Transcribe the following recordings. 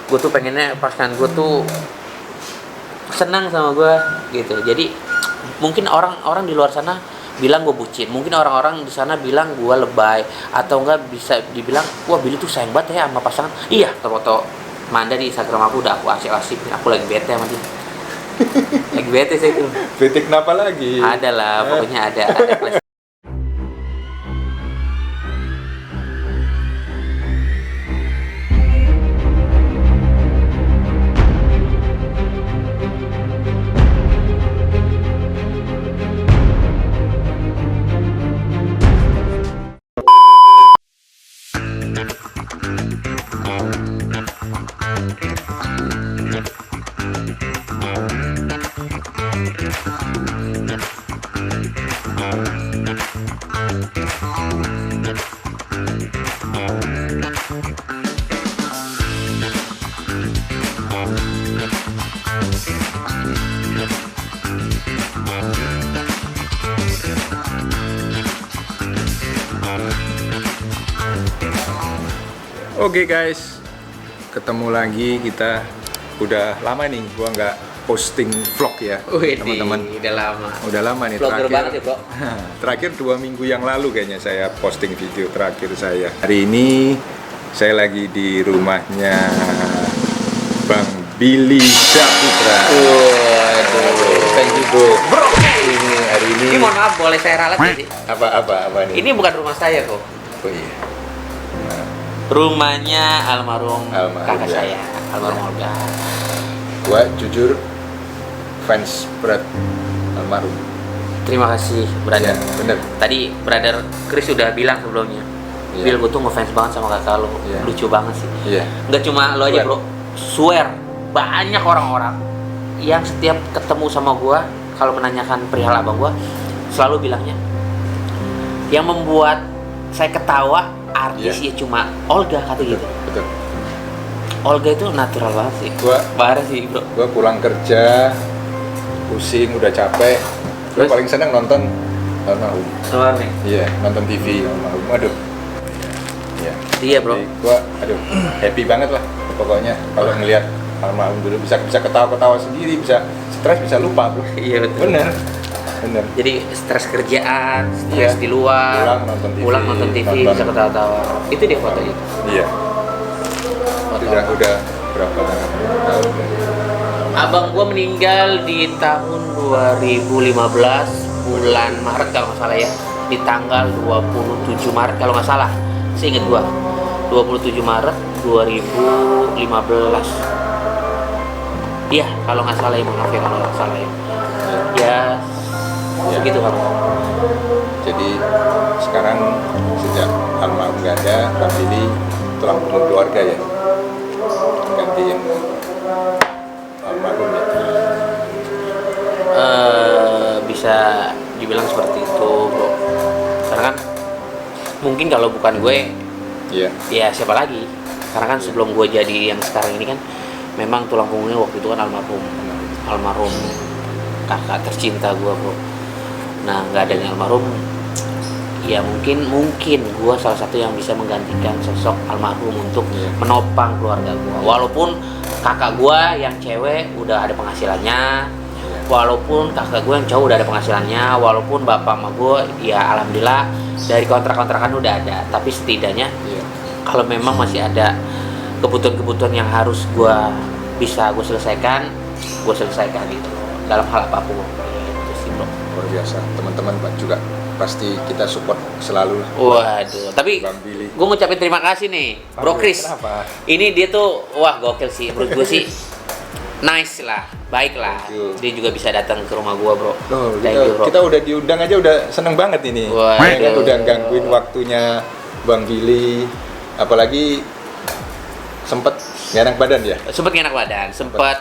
gue tuh pengennya pasangan gue tuh senang sama gue gitu. Jadi mungkin orang-orang di luar sana bilang gue bucin, mungkin orang-orang di sana bilang gue lebay, atau enggak bisa dibilang wah Billy tuh sayang banget ya sama pasangan. Iya, foto Manda di Instagram aku udah aku asik-asik, aku lagi bete sama dia. Lagi bete saya itu. Bete kenapa lagi? Ada lah, pokoknya ada plus. Oke guys, ketemu lagi kita. Udah lama nih gua nggak posting vlog ya, teman-teman. Udah lama nih. Vlogger banget ya, Bro. Terakhir 2 minggu yang lalu kayaknya saya posting video terakhir saya. Hari ini saya lagi di rumahnya Bang Billy Saputra. Waduh, thank you bro. Ini hari ini. Ini mohon maaf, boleh saya ralat nggak sih? Apa nih? Ini bukan rumah saya kok. Oh iya. Rumahnya almarhum kakak ya. saya, almarhum Olga. Gua jujur fans berat almarhum. Terima kasih, brother. Ya, bener. Tadi brother Chris udah bilang sebelumnya, Iya. Bill, gue tuh ngefans banget sama kakak lo. Iya. Lucu banget sih. Iya. Nggak cuma lo aja, Swear. bro. Swear, banyak orang-orang yang setiap ketemu sama gue, kalau menanyakan perihal abang gue, selalu bilangnya, yang membuat saya ketawa artis ya cuma Olga, kata gitu. Betul. Olga itu natural banget sih. Gua Parah sih, bro. pulang kerja pusing udah capek. Gua Terus? paling seneng nonton almarhum. Keluar nih. Iya, nonton TV almarhum. Aduh. Iya. Iya, bro. Jadi gua happy banget lah pokoknya kalau ngelihat almarhum dulu bisa ketawa-ketawa sendiri, bisa stres, bisa lupa, bro. Iya, betul. Bener. Jadi stres kerjaan, stres Iya. di luar, Pulang nonton TV, bisa ketawa-tawa. Itu dia fotonya. Iya. Udah berapa tahun? Abang gua meninggal di tahun 2015 bulan Maret kalau nggak salah ya. Di tanggal 27 Maret kalau nggak salah. Seingat gua. 27 Maret 2015. Iya, kalau nggak salah ya, maaf ya kalau nggak salah ya. Ya, segitu kan. Jadi sekarang sejak almarhum nggak ada, Bang Billy tulang punggung keluarga ya, gantiin almarhum ya. Bisa dibilang seperti itu, bro. Karena kan mungkin kalau bukan gue, Iya. ya siapa lagi? Karena kan sebelum gue jadi yang sekarang ini kan, memang tulang punggungnya waktu itu kan almarhum kakak tercinta gue, bro. Nah, nggak adanya almarhum, ya mungkin gue salah satu yang bisa menggantikan sosok almarhum untuk menopang keluarga gue. Walaupun kakak gue yang cewek udah ada penghasilannya, walaupun kakak gue yang cowok udah ada penghasilannya, walaupun bapak sama gue ya alhamdulillah dari kontrak-kontrakan udah ada, tapi setidaknya kalau memang masih ada kebutuhan-kebutuhan yang harus gue selesaikan gitu dalam hal apapun. Itu sih, bro. Luar biasa, teman-teman Pak juga pasti kita support selalu lah. Waduh, tapi Bang Billy. gue ngucapin terima kasih nih, Bro Chris. Kenapa? Ini dia tuh, wah gokil sih, menurut gue sih. Nice lah, baik lah. Thank you. Dia juga bisa datang ke rumah gue, bro. Loh, Thank you, bro. kita udah diundang aja udah seneng banget ini. Waduh. Ya kan, udah gangguin waktunya Bang Billy, apalagi sempet gak enak badan ya. Sempet gak enak badan, sempet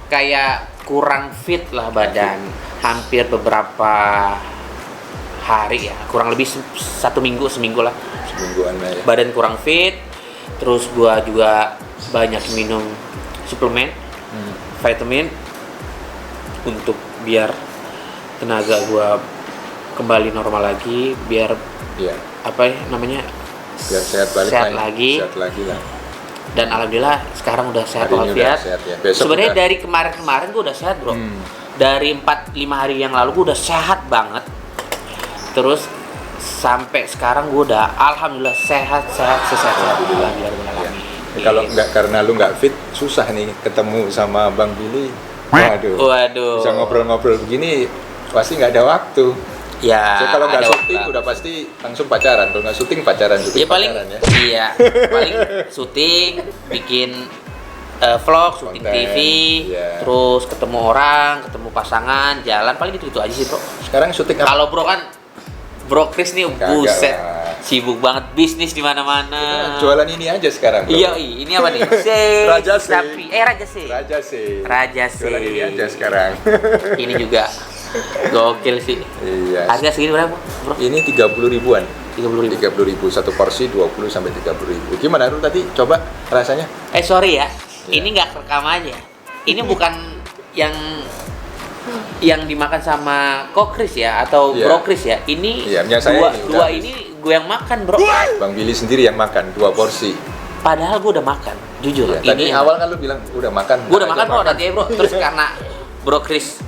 kayak kurang fit lah badan. Hampir beberapa hari ya, kurang lebih seminggu lah. Semingguan lah ya. Badan kurang fit, terus gua juga banyak minum suplemen, vitamin untuk biar tenaga gua kembali normal lagi, biar Iya. apa ya namanya, Biar sehat balik sehat lah ya. lagi. Sehat lagi lah. Dan alhamdulillah sekarang udah sehat Hari ini udah walafiat. sehat ya. Besok Sebenarnya udah- dari kemarin-kemarin gue udah sehat bro. Dari 4-5 hari yang lalu gue udah sehat banget. Terus sampai sekarang gue udah alhamdulillah sehat sehat. Alhamdulillah. Kalau nggak, karena lu nggak fit, susah nih ketemu sama Bang Billy. Waduh. Bisa ngobrol-ngobrol begini, pasti nggak ada waktu. Ya. So, kalau nggak ada syuting waktu. udah pasti langsung pacaran. Kalau nggak syuting pacaran, Ya paling pacaran ya. iya, paling syuting, bikin vlog, syuting Konten, TV, iya. terus ketemu orang, ketemu pasangan, jalan paling gitu aja sih bro. Sekarang syuting apa? Kalau bro kan, Bro Chris nih Kagak buset, lah. sibuk banget bisnis di mana-mana. Jualan ini aja sekarang. bro. Iya, ini apa nih? Raja C. Sapi. Raja C. Raja sih. Raja C. Jualan ini aja sekarang. Ini juga gokil sih. Iya. Harga segini berapa, bro? Ini 30 ribuan. 30.000. 30 ribu satu porsi 20 sampai 30 ribu. Gimana lu tadi coba rasanya? Sorry ya, Iya. ini nggak rekam aja. Ini bukan yang dimakan sama Kok Chris ya atau Iya. Bro Chris ya. Ini Iya, punya saya ini, dua udah ini gue yang makan bro. Bang Billy sendiri yang makan 2 porsi. Padahal gue udah makan, jujur. Iya, tadi awal kan lu bilang udah makan. Gue udah Nah, makan aja bro tadi ya bro. Terus karena Bro Chris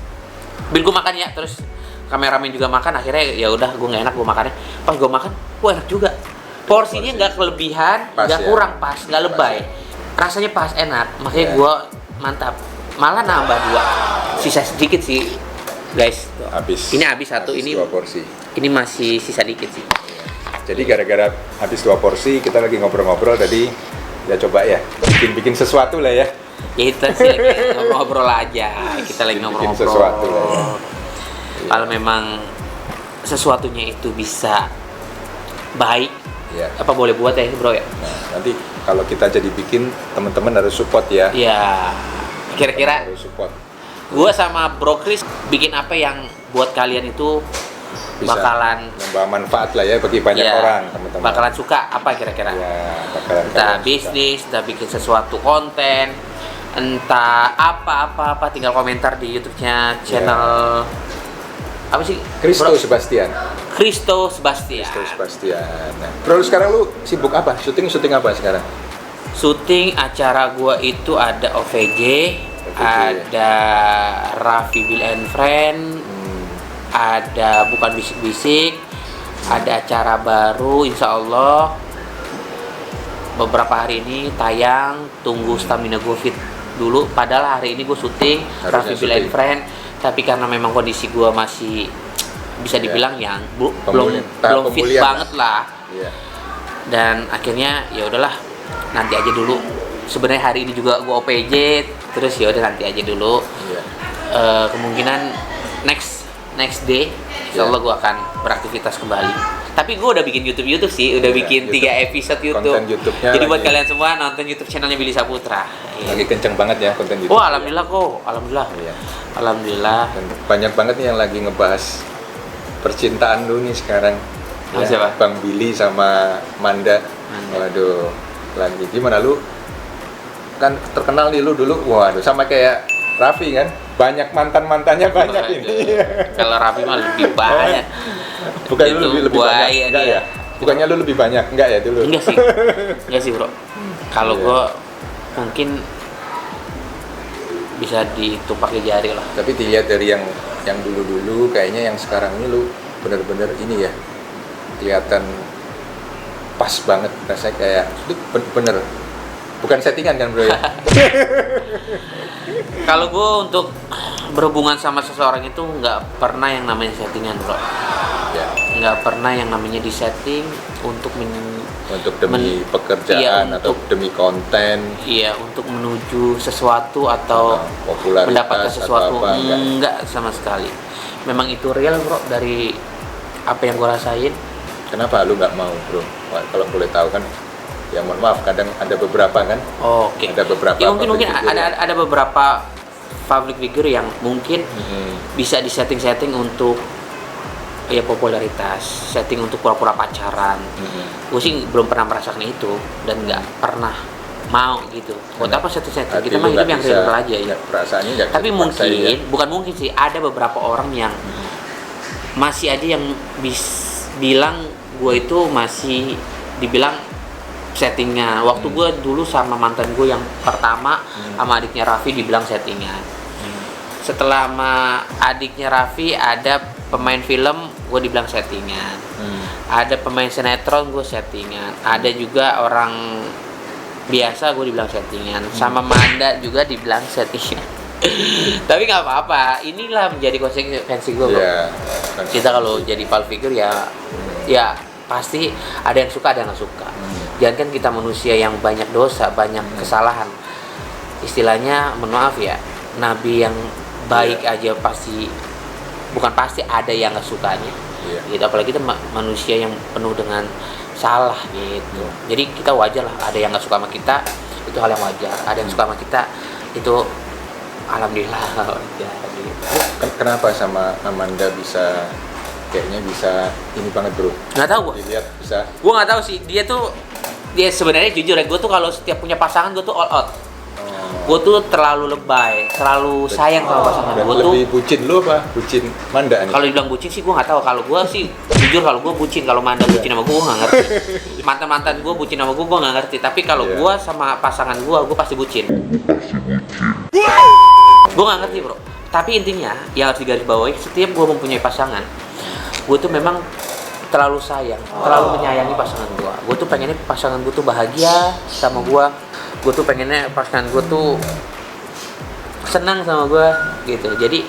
bil gue makan ya, terus kameramen juga makan, akhirnya ya udah gue nggak enak gue makannya. Pas gue makan, gue enak juga. Porsinya nggak kelebihan, Pas nggak ya. kurang, pas, nggak lebay. Rasanya pas, enak. Makanya Iya. gue mantap. Malah nambah 2, sisa sedikit sih, guys. Habis. Ini habis satu, ini 2 porsi. ini masih sisa dikit sih. Jadi gara-gara habis 2 porsi kita lagi ngobrol-ngobrol tadi, ya coba ya bikin sesuatu lah ya. Ya itu sih lagi ngobrol-ngobrol aja. Kita lagi Bikin ngobrol-ngobrol. sesuatu lah ya. Kalau memang sesuatunya itu bisa baik, Iya. apa boleh buat ya bro ya? Nah, nanti kalau kita jadi bikin, teman-teman harus support ya. Ya kira-kira Harus support. gue sama Bro Chris bikin apa yang buat kalian itu Bisa bakalan membawa manfaat lah ya bagi banyak ya, orang, teman-teman. bakalan suka apa kira-kira? Ya, bakalan Entah kalian suka. bisnis, entah bikin sesuatu konten, entah apa tinggal komentar di YouTube-nya channel apa sih? Christo Bro? Sebastian. Christo Sebastian. Christo Sebastian. Nah, bro, lu sekarang lu sibuk apa? Syuting apa sekarang? Syuting acara gua itu ada OVJ, ada Raffi Bill and Friend, ada Bukan Bisik-Bisik, ada acara baru insya Allah beberapa hari ini tayang, tunggu stamina gue fit dulu. Padahal hari ini gue syuting Harusnya Raffi Bill and syuting. Friend, tapi karena memang kondisi gue masih bisa dibilang yang belum tahap fit pemulihan banget lah. Iya. Dan akhirnya ya udahlah, nanti aja dulu. Sebenarnya hari ini juga gue OPJ, terus ya udah nanti aja dulu. Iya. Kemungkinan next day insya Iya. Allah gue akan beraktivitas kembali. Tapi gue udah bikin YouTube sih, udah Iya, bikin 3 episode YouTube. Konten YouTube-nya Jadi buat lagi- kalian semua nonton YouTube channelnya Billy Saputra. Iya. Lagi kenceng banget ya konten YouTube. Wah, alhamdulillah kok, alhamdulillah. Iya. Alhamdulillah. Dan banyak banget nih yang lagi ngebahas percintaan lu nih sekarang. Oh, siapa? Bang Billy sama Manda. Manda. Waduh, lagi gimana lu? Kan terkenal nih lu dulu. Waduh, sama kayak Raffi kan. Banyak mantannya banyak ini. Kalau Raffi mah lebih banyak. Bukan Itu lu lebih buaya banyak, enggak dia. ya? Bukannya lu lebih banyak, enggak ya dulu? Enggak sih bro. Kalau Iya. gue mungkin bisa dihitung pakai jari lah. Tapi dilihat dari yang dulu-dulu, kayaknya yang sekarang ini lu bener-bener ini ya, kelihatan pas banget. Rasanya kayak itu bener, bukan settingan kan bro ya? Kalau gue untuk berhubungan sama seseorang itu nggak pernah yang namanya settingan bro. Ya, Nggak pernah yang namanya disetting untuk untuk demi pekerjaan iya, atau demi konten, untuk menuju sesuatu atau popularitas mendapatkan atau sesuatu, apa, enggak. enggak sama sekali. Memang itu real bro dari apa yang gue rasain. Kenapa lu nggak mau bro? Wah, kalau boleh tahu kan, ya mohon maaf, kadang ada beberapa kan, Oke. Ada beberapa Ya mungkin public figure ada beberapa public figure yang mungkin Mhm. bisa disetting untuk ya popularitas, setting untuk pura-pura pacaran. Gue sih belum pernah merasakan itu dan nggak pernah mau gitu. Buat Karena apa setting-setting? hati Kita lu mah hidup nggak yang bisa- real aja ya. nggak, perasaannya nggak bisa Tapi dipaksain mungkin, ya. bukan mungkin sih, ada beberapa orang yang masih ada yang bilang gue itu masih dibilang settingan. Waktu gue dulu sama mantan gue yang pertama sama adiknya Raffi dibilang settingan. Setelah sama adiknya Raffi ada pemain film, gue dibilang settingan. Ada pemain sinetron, gue settingan. Ada juga orang biasa, gue dibilang settingan. Sama Manda juga dibilang settingan. Tapi nggak apa-apa, inilah menjadi konsekuensi gue. Kita kalau jadi public figure ya pasti ada yang suka, ada yang nggak suka. Jangan kan kita manusia yang banyak dosa, banyak kesalahan. Istilahnya, mohon maaf ya, nabi yang baik aja bukan pasti ada yang nggak sukanya. Gitu, apalagi kita manusia yang penuh dengan salah gitu. Jadi kita wajar lah, ada yang nggak suka sama kita, itu hal yang wajar. Ada yang suka sama kita, itu alhamdulillah wajar gitu. Kenapa sama Amanda kayaknya bisa ini banget bro? Nggak tahu gue. Dilihat bisa. Gue nggak tahu sih, dia sebenarnya jujur ya, gue tuh kalau setiap punya pasangan gue tuh all out. Gue tuh terlalu lebay, terlalu sayang sama pasangan gue tuh. Lebih bucin lu apa? Bucin Manda nih? Kalau dibilang bucin sih gue nggak tahu. Kalau gue sih jujur, kalau gue bucin, kalau Manda bucin sama gue nggak ngerti. Mantan gue bucin sama gue nggak ngerti. Tapi kalau gue sama pasangan gue pasti bucin. Gue nggak ngerti bro. Tapi intinya yang harus digarisbawahi, setiap gue mempunyai pasangan, gue tuh memang terlalu sayang, terlalu menyayangi pasangan gue. Gue tuh pengennya pasangan gue tuh bahagia sama gue. Gue tuh pengennya pasangan gue tuh senang sama gue gitu. Jadi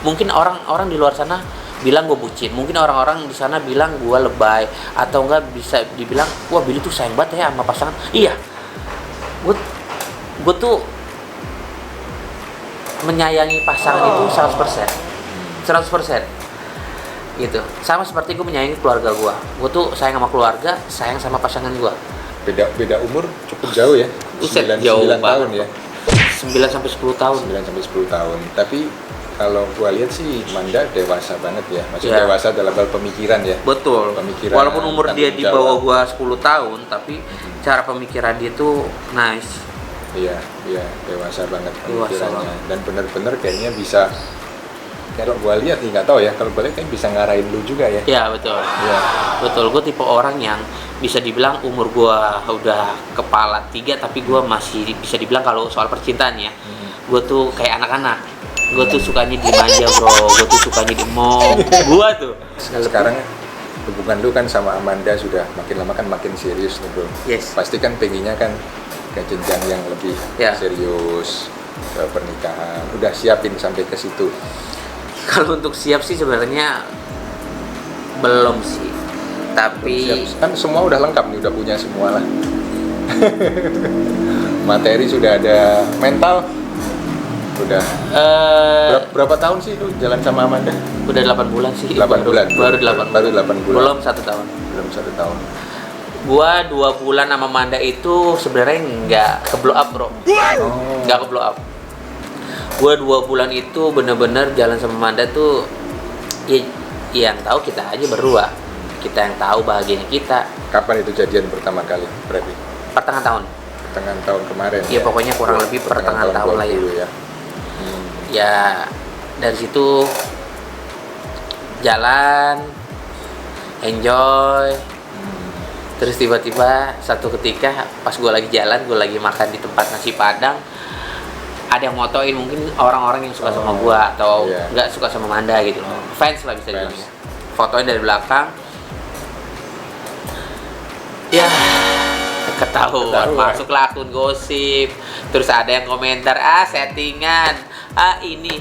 mungkin orang di luar sana bilang gue bucin, mungkin orang-orang di sana bilang gue lebay, atau enggak bisa dibilang wah Billy tuh sayang banget ya sama pasangan. Iya, gue tuh menyayangi pasangan itu 100% gitu. Sama seperti gue menyayangi keluarga gue tuh sayang sama keluarga, sayang sama pasangan gue. Beda umur cukup jauh ya. 9 tahun ya. 9 sampai 10 tahun. 9 sampai 10 tahun. Tapi kalau gua lihat sih Manda dewasa banget ya. Maksudnya dewasa dalam hal pemikiran ya. Betul. Pemikiran. Walaupun umur dia di bawah gua 10 tahun, tapi cara pemikiran dia tuh nice. Iya, dewasa banget pemikirannya. Dan benar-benar kayaknya bisa, kalau gua lihat nih, nggak tahu ya, kalau boleh kayak bisa ngarahin lu juga ya. Iya, betul. Iya. Betul, gua tipe orang yang bisa dibilang umur gua udah kepala 3, tapi gua masih bisa dibilang kalau soal percintaan ya, gua tuh kayak anak-anak. Gua tuh sukanya dimanja bro, gua tuh sukanya dimong. Gua tuh. Sekarang hubungan lu kan sama Amanda sudah makin lama kan makin serius nih bro. Yes. Pasti kan pengennya kan ke jenjang yang lebih serius, ke pernikahan. Udah siapin sampai ke situ? Kalau untuk siap sih sebenarnya belum sih. Tapi kan semua udah lengkap nih, udah punya semua lah. Materi sudah ada, mental udah. Berapa tahun sih lu jalan sama Amanda? Udah 8 bulan sih. 8 bulan. Baru 8 bulan. Belum 1 tahun. Belum 1 tahun. Gua 2 bulan sama Amanda itu sebenarnya nggak ke blow up bro. Nggak ke blow up. Gua 2 bulan itu bener-bener jalan sama Amanda tuh ya, yang tahu kita aja berdua. Kita yang tahu bahagianya kita. Kapan itu jadian pertama kali, berarti? Pertengahan tahun. Pertengahan tahun kemarin. Iya, pokoknya kurang lebih pertengahan tahun lah ya. Ya, dari situ jalan, enjoy. Terus tiba-tiba satu ketika pas gue lagi jalan, gue lagi makan di tempat nasi Padang, ada yang motoin, mungkin orang-orang yang suka sama gue atau nggak suka sama Manda gitu loh. Fans lah bisa dibilang ya. Fotoin dari belakang. Ya, ketahuan. Masuklah akun gosip. Terus ada yang komentar, settingan, ini,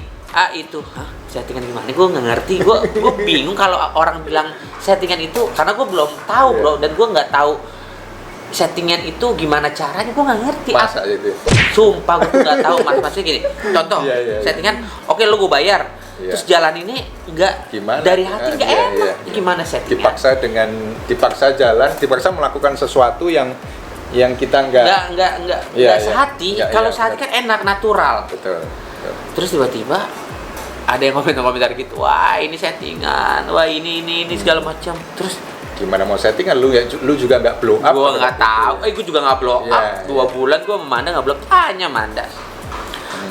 itu. Hah? Settingan gimana? Gue nggak ngerti. Gue bingung kalau orang bilang settingan itu, karena gue belum tahu bro, dan gue nggak tahu settingan itu gimana caranya. Gue nggak ngerti. Masa itu? Sumpah gue nggak tahu. Maksudnya gini, contoh settingan, oke lo gue bayar. Terus jalan ini nggak dari hati, nggak enak. Gimana settingan? Dipaksa jalan, dipaksa melakukan sesuatu yang kita nggak sehati. Kalau sehati kan enak, natural. Betul. Terus tiba-tiba ada yang komentar gitu, wah ini settingan, wah ini segala macam. Terus gimana mau settingan, lu juga nggak blow up? Gue nggak tahu, gue juga nggak blow up. 2 bulan gue memandang nggak blow up, hanya Manda.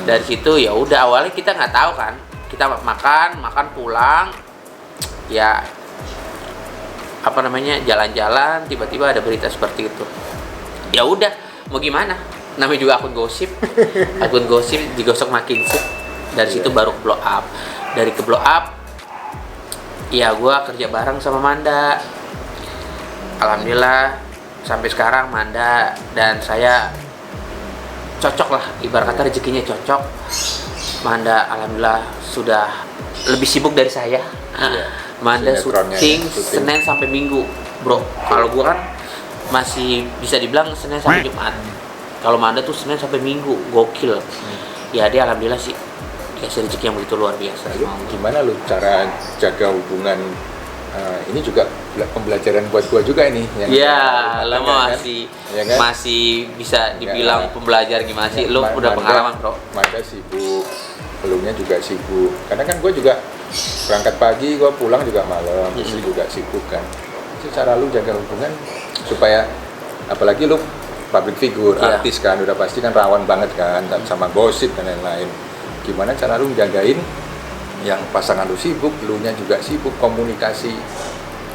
Dari situ ya udah, awalnya kita nggak tahu kan, kita makan pulang, ya jalan-jalan, tiba-tiba ada berita seperti itu. Ya udah, mau gimana, namanya juga akun gosip. Akun gosip digosok makin sip. Dari situ baru ke blow up. Dari ke blow up, ya gue kerja bareng sama Manda. Alhamdulillah sampai sekarang Manda dan saya cocok lah, ibarat kata rezekinya cocok. Manda alhamdulillah sudah lebih sibuk dari saya. Manda syuting Senin sampai Minggu, bro. Kalau gue kan masih bisa dibilang Senin sampai Jumat. Kalau Manda tuh Senin sampai Minggu, gokil. Ya dia alhamdulillah sih dikasih rezeki yang begitu luar biasa. Lalu gimana lu cara jaga hubungan? Ini juga pembelajaran buat gua juga ini. Iya, lo masih ya kan? masih bisa dibilang pembelajar gimana sih? Lo udah pengalaman, bro. Manda sibuk, elunya juga sibuk. Karena kan gua juga berangkat pagi, gua pulang juga malam, istri juga sibuk kan. Itu cara lu jaga hubungan supaya, apalagi lu public figure, artis kan, udah pasti kan rawan banget kan sama gosip dan lain-lain. Gimana cara lu jagain yang pasangan lu sibuk, lu nya juga sibuk, komunikasi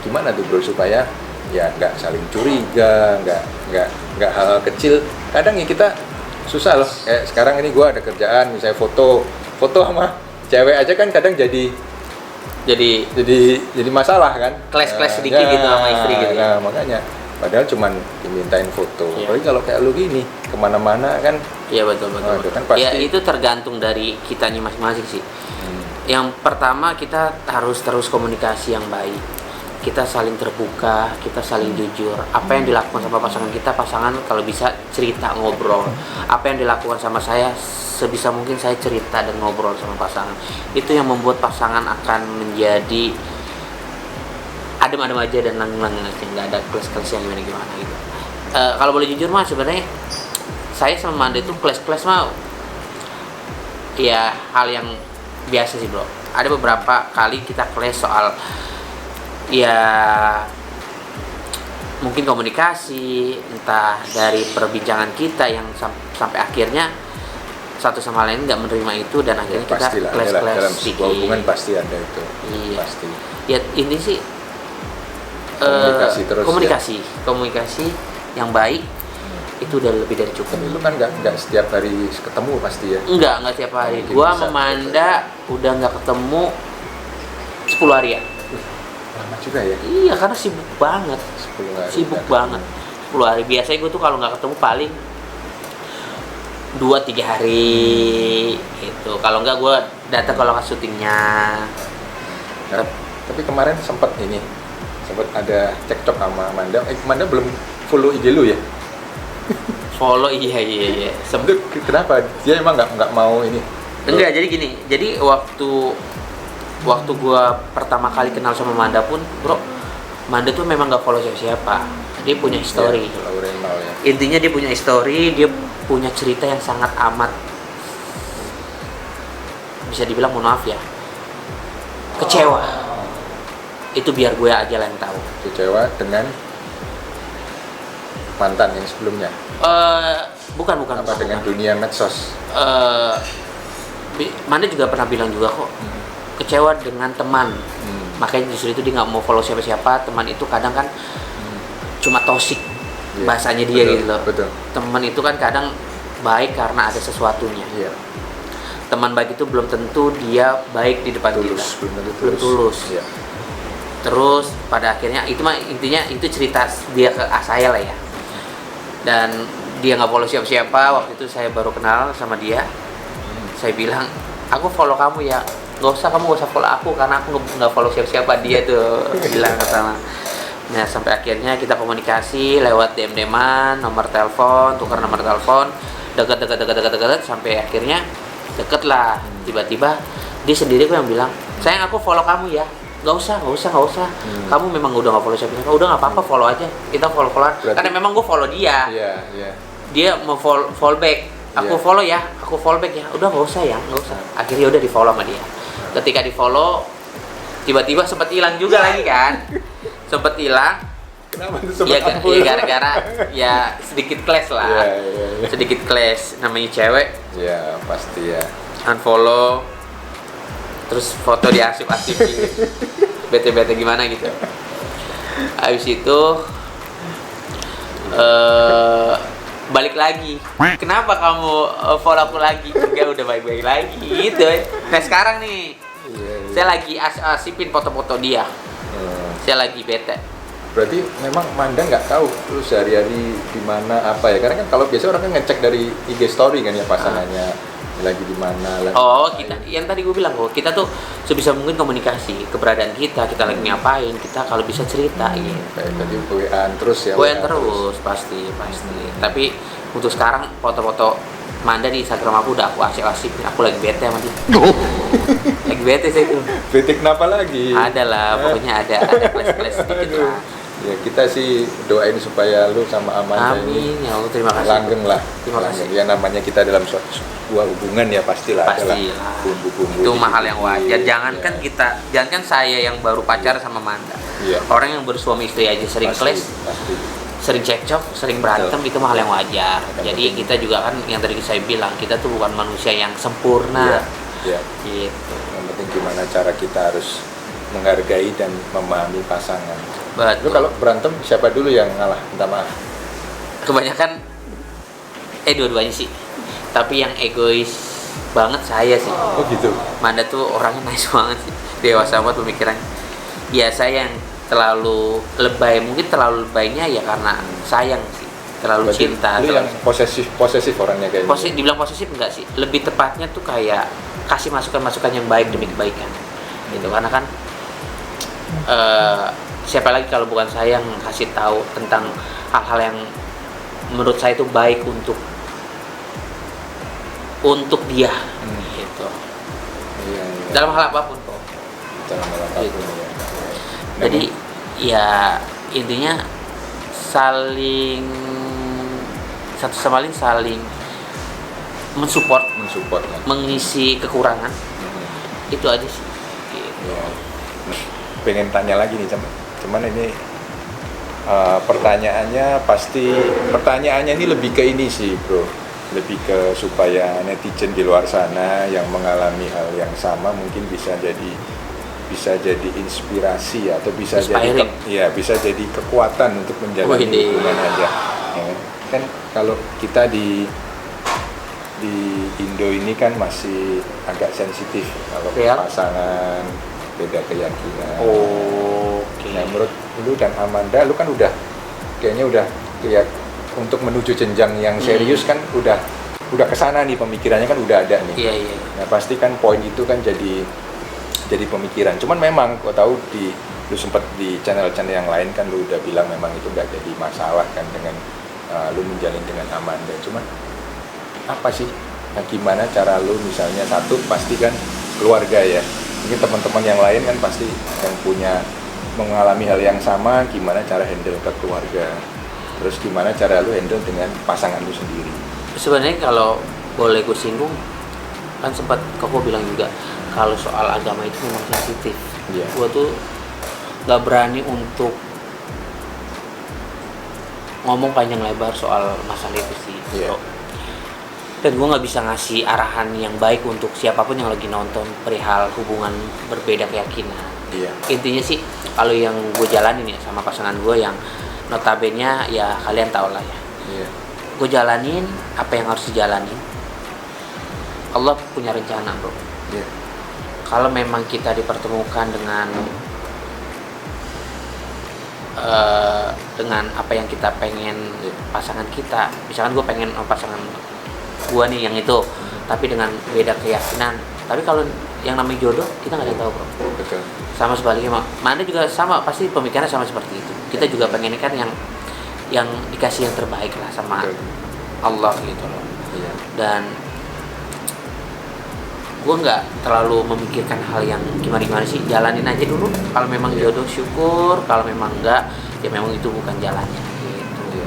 gimana tuh bro supaya ya nggak saling curiga, nggak hal kecil. Kadang ya kita susah loh, kayak sekarang ini gua ada kerjaan misalnya foto sama cewek aja kan kadang jadi masalah kan, Clash sedikit gitu sama istri gitu. Nah, makanya padahal cuman dimintain foto. Apalagi kalau kayak lu gini kemana-mana kan. Iya betul. Itu kan pasti. Ya itu tergantung dari kitanya masing-masing sih. Yang pertama kita harus terus komunikasi yang baik. Kita saling terbuka, kita saling jujur. Apa yang dilakukan sama pasangan kita, pasangan kalau bisa cerita, ngobrol. Apa yang dilakukan sama saya, sebisa mungkin saya cerita dan ngobrol sama pasangan. Itu yang membuat pasangan akan menjadi adem-adem aja dan langgeng-langgeng aja, nggak ada clash-clash yang gimana gitu. Kalau boleh jujur mah sebenarnya saya sama Manda itu clash mah ya hal yang biasa sih bro. Ada beberapa kali kita clash soal ya mungkin komunikasi, entah dari perbincangan kita yang sampai akhirnya satu sama lain nggak menerima itu dan akhirnya kita clash dalam sedikit. sebuah hubungan pasti ada itu. Iya. Pasti. Ya ini sih komunikasi terus. Komunikasi yang baik itu udah lebih dari cukup. Tapi lu kan nggak setiap hari ketemu pasti ya? Enggak setiap hari. Gua sama Manda udah nggak ketemu 10 hari ya. Lama juga ya? Iya, karena sibuk banget. 10 hari. Sibuk banget. 10 hari. Biasanya gue tuh kalau nggak ketemu paling 2-3 hari gitu. Kalau nggak gue datang ke lokasi syutingnya. Nah, tapi kemarin sempat ada cekcok sama Manda. Manda belum follow IG lu ya? Follow iya. Kenapa? Dia emang nggak mau ini? Enggak, jadi gini. Jadi waktu gua pertama kali kenal sama Manda pun, bro, Manda tuh memang nggak follow siapa. Dia punya story. Ya. Intinya dia punya story, dia punya cerita yang sangat amat bisa dibilang, mohon maaf ya, kecewa. Itu biar gue aja lah yang tahu. Kecewa dengan mantan yang sebelumnya? Bukan. Apa dengan dunia medsos? Manda juga pernah bilang juga kok, kecewa dengan teman. Makanya justru itu dia nggak mau follow siapa-siapa. Teman itu kadang kan cuma toxic, bahasanya dia betul, gitu loh. Betul. Teman itu kan kadang baik karena ada sesuatunya. Iya. Teman baik itu belum tentu dia baik di depan kita. Belum tulus. Iya. Terus pada akhirnya itu mah intinya itu cerita dia ke saya lah ya. Dan dia nggak follow siapa-siapa. Waktu itu saya baru kenal sama dia. Saya bilang, aku follow kamu ya. Gak usah follow aku karena aku nggak follow siapa-siapa. Dia tuh bilang ke sama. Nah sampai akhirnya kita komunikasi lewat DM-an, nomor telepon, tukar nomor telepon, deket sampai akhirnya deket lah. Tiba-tiba dia sendiri kok yang bilang, sayang aku follow kamu ya. Gak usah. Kamu memang udah gak follow siapa-siapa. Udah gak apa-apa, follow aja. Kita follow-followan. Karena memang gue follow dia. Iya. Dia mau follow back. Aku follow ya. Aku follow back ya. Udah gak usah ya. Gak usah. Akhirnya udah di follow sama dia. Ketika di follow, tiba-tiba sempat hilang juga lagi kan. Sempat hilang. Kenapa itu Ya gara-gara ya sedikit clash lah. Iya. Sedikit clash. Namanya cewek. Iya pasti ya. Unfollow. Terus foto diarsip-arsipin. Bete-bete gimana gitu. Habis itu balik lagi. Kenapa kamu follow aku lagi? Enggak, udah baik-baik lagi gitu. Nah sekarang nih, saya lagi asipin foto-foto dia. Saya lagi bete. Berarti memang Manda nggak tahu lu sehari-hari di mana apa ya? Karena kan kalau biasa orang kan ngecek dari IG story kan ya pasangannya lagi di mana. Kita yang tadi gue bilang kok, kita tuh sebisa mungkin komunikasi keberadaan kita lagi ngapain, kita kalau bisa cerita gitu. Kayak tadi WA terus ya. WA terus pasti. Tapi untuk sekarang foto-foto Manda di Instagram aku udah aku asik-asik, aku lagi bete sama dia. Lagi bete saya tuh. Bete kenapa lagi? Ada lah, pokoknya ada flash sedikit lah. Ya kita sih doain supaya lu sama Amanda Amin, ya Allah, terima kasih. langgeng lah. Terima kasih. Ya namanya kita dalam sebuah hubungan ya pastilah adalah bumbu-bumbu. Itu mahal yang wajar. Jangankan saya yang baru pacaran sama Manda. Iya. Orang yang bersuami istri aja sering clash, sering cekcok, sering berantem, itu mahal yang wajar. Jadi kita juga kan yang tadi saya bilang, kita tuh bukan manusia yang sempurna. Iya. Gitu. Yang penting gimana cara kita harus menghargai dan memahami pasangan. Lu Betul. kalau berantem siapa dulu yang ngalah? Minta maaf. Kebanyakan dua-duanya sih. Tapi yang egois banget saya sih. Oh gitu. Manda tuh orangnya nice banget sih. Dewasa banget pemikirannya. Ya saya yang terlalu lebay, mungkin terlalu lebaynya ya karena sayang sih. Terlalu Berarti cinta. lu yang posesif orangnya kayaknya. Dibilang posesif enggak sih? Lebih tepatnya tuh kayak kasih masukan-masukan yang baik demi kebaikan. Gitu karena kan siapa lagi kalau bukan saya yang kasih tahu tentang hal-hal yang menurut saya itu baik untuk dia gitu. Iya. Dalam hal apapun kok. Dalam hal apapun Gitu. ya. Jadi ya intinya satu sama lain saling mensupport lah. mengisi kekurangan. Itu aja sih gitu. Ya. Pengen tanya lagi nih cuman ini pertanyaannya ini lebih ke ini sih bro, lebih ke supaya netizen di luar sana yang mengalami hal yang sama mungkin bisa jadi inspirasi atau bisa jadi kekuatan untuk menjalani hubungan aja ya. Kan kalau kita di Indo ini kan masih agak sensitif kalau pasangan beda keyakinan. Nah, menurut lu dan Amanda, lu kan kayaknya udah untuk menuju jenjang yang serius kan udah kesana nih pemikirannya kan udah ada nih. Iya. Nah pasti kan poin itu kan jadi pemikiran. Cuman memang gua tahu lu sempat di channel-channel yang lain kan lu udah bilang memang itu nggak jadi masalah kan dengan lu menjalin dengan Amanda. Cuman apa sih? Nah, gimana cara lu misalnya satu pasti kan keluarga ya. Mungkin teman-teman yang lain kan pasti yang mengalami hal yang sama, gimana cara handle ke keluarga, terus gimana cara lu handle dengan pasangan lu sendiri. Sebenarnya kalau boleh gue singgung, kan sempat kok bilang juga kalau soal agama itu memang sensitif. Gue tuh nggak berani untuk ngomong panjang lebar soal masalah itu sih. Dan gue nggak bisa ngasih arahan yang baik untuk siapapun yang lagi nonton perihal hubungan berbeda keyakinan. Intinya sih kalau yang gue jalanin ya sama pasangan gue yang notabene ya kalian tau lah ya. Gue jalanin apa yang harus dijalanin. Allah punya rencana bro. Kalau memang kita dipertemukan dengan apa yang kita pengen pasangan kita, misalkan gue pengen pasangan gue nih yang itu, tapi dengan beda keyakinan. Tapi kalau yang namanya jodoh kita nggak ada yang tahu bro. Betul. Sama sebaliknya, Manda juga sama, pasti pemikirannya sama seperti itu. Kita juga pengen kan yang dikasih yang terbaik lah sama Allah gitu loh. Dan gue nggak terlalu memikirkan hal yang gimana sih, jalanin aja dulu. Kalau memang jodoh syukur, kalau memang enggak ya memang itu bukan jalannya gitu.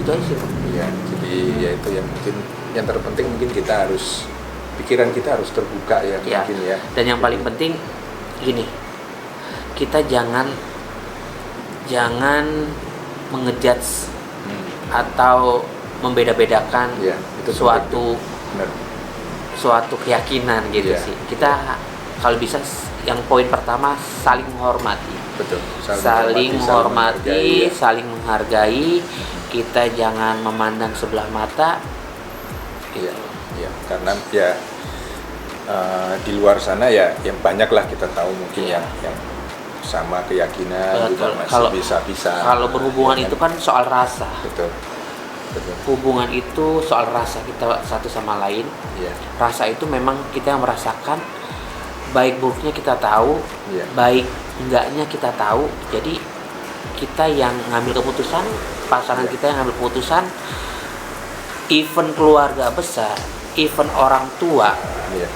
Itu aja sih bro. Jadi ya itu yang mungkin yang terpenting mungkin pikiran kita harus terbuka ya mungkin ya. Dan yang paling penting gini, kita jangan mengejudge atau membeda-bedakan suatu keyakinan gitu sih. Kita kalau bisa yang poin pertama saling menghormati. Betul. Saling menghormati, ya. saling menghargai. Kita jangan memandang sebelah mata. Iya, iya. Karena ya di luar sana ya yang banyak lah kita tahu mungkin Iya. yang sama keyakinan juga masih Kalau bisa. kalau berhubungan itu kan soal rasa. Betul. Betul. Hubungan itu soal rasa kita satu sama lain. Iya. Rasa itu memang kita yang merasakan, baik buruknya kita tahu, Iya. baik enggaknya kita tahu. Jadi kita yang ngambil keputusan, pasangan Iya. kita yang ngambil keputusan. Even keluarga besar, even orang tua. Iya.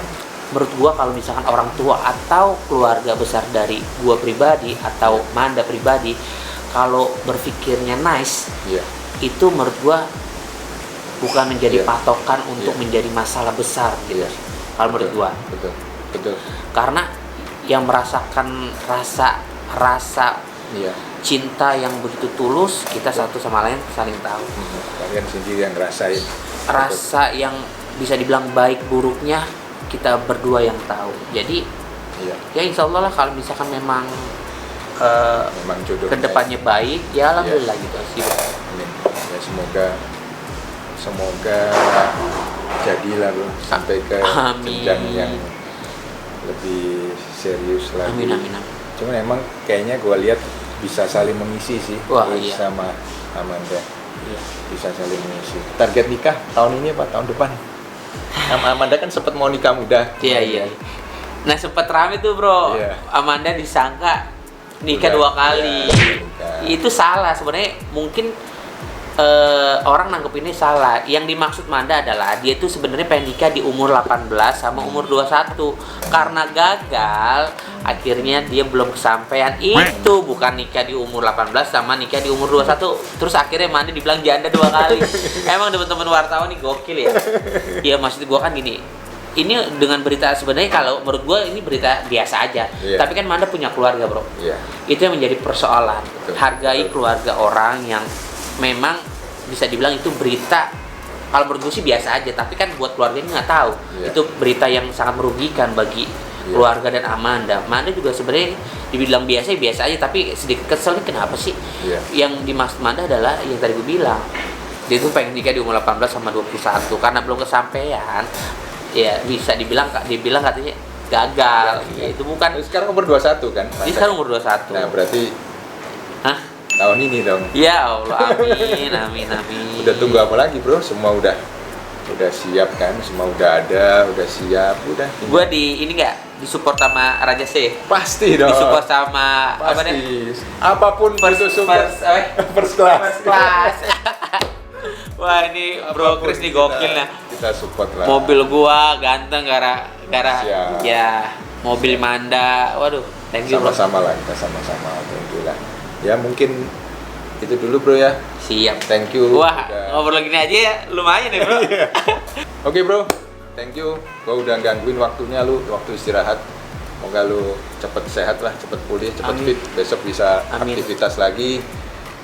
Menurut gua kalau misalkan orang tua atau keluarga besar dari gua pribadi atau Manda pribadi, kalau berpikirnya nice, Iya. itu menurut gua bukan menjadi Iya. patokan untuk Iya. menjadi masalah besar gitu. Iya. Kalau menurut gua, Betul. Betul. karena yang merasakan rasa Iya. cinta yang begitu tulus, kita satu sama lain saling tahu. Kalian sendiri yang ngerasain. Rasa yang bisa dibilang baik buruknya kita berdua yang tahu. Jadi Iya. ya insya Allah lah kalau misalkan memang Memang jodoh. kedepannya baik, ya alhamdulillah gitu sih. Amin. Ya semoga jadilah bro sampai ke Amin. jenjang yang lebih serius lagi. Amin amin amin. Cuman emang kayaknya gue lihat bisa saling mengisi sih. Wah, Lu iya. sama Amanda Iya. bisa saling mengisi. Target nikah tahun ini apa tahun depan? Amanda kan sempat mau nikah muda. Iya iya. Nah sempat rame tuh bro, Iya. Amanda disangka nikah Udah, 2 kali. iya, nikah. Itu salah sebenarnya. Mungkin orang nanggep ini salah. Yang dimaksud Manda adalah dia tuh sebenarnya pengen nikah di umur 18 sama umur 21. Karena gagal, akhirnya dia belum kesampaian. Itu bukan nikah di umur 18 sama nikah di umur 21. Terus akhirnya Manda dibilang janda 2 kali. Emang teman-teman wartawan nih gokil ya. Ya maksud gua kan gini. Ini dengan berita sebenarnya kalau menurut gua ini berita biasa aja. Iya. Tapi kan Manda punya keluarga, bro. Iya. Itu yang menjadi persoalan. Betul, Hargai betul. keluarga orang yang memang bisa dibilang itu berita, kalau menurut gue sih biasa aja, tapi kan buat keluarga ini nggak tahu. Iya. Itu berita yang sangat merugikan bagi Iya. keluarga dan Amanda. Amanda juga sebenarnya dibilang biasa aja, tapi sedikit kesel nih kenapa sih? Iya. Yang dimaksud Amanda adalah yang tadi gue bilang, dia tuh pengen nikah di umur 18 sama 21 karena belum kesampaian. Ya bisa dibilang katanya gagal. Ya, itu bukan. Sekarang umur 21 kan? Ini sekarang umur 21. Nah berarti Hah? tahun ini dong. Ya Allah, amin. Udah tunggu apa lagi bro? Semua udah siap kan? Semua udah ada, udah siap, udah. Gua di ini nggak disupport sama Raja C. Pasti dong. Disupport sama apa Pasti. deh? Apapun itu suka. First class. First class. Wah ini Bro Apapun Chris nih gokil nah. Kita support lah. Mobil gua ganteng gara Siap. ya mobil Manda. Waduh, thank you bro. Sama-sama lah, kita sama-sama. Alhamdulillah. Ya mungkin itu dulu bro ya. Siap. Thank you. Wah, udah- ngobrol gini aja ya lumayan ya bro. Oke bro, thank you. Gua udah gangguin waktunya lu, waktu istirahat. Semoga lu cepet sehat lah, cepet pulih, cepet Amin. fit. Besok bisa Amin. aktivitas lagi.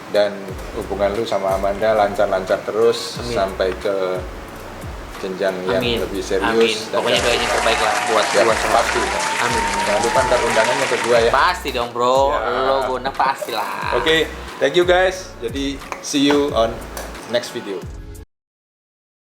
Dan hubungan lu sama Amanda lancar-lancar terus Amin. sampai ke jenjang yang Amin. lebih serius. Amin. Dan Pokoknya doain yang terbaik lah buat ya, gua sama. pasti. Amin. Jangan lupa ntar undangannya ke gua ya. Pasti dong bro. Siap. Lo guna pasti lah. Oke, thank you guys. Jadi see you on next video.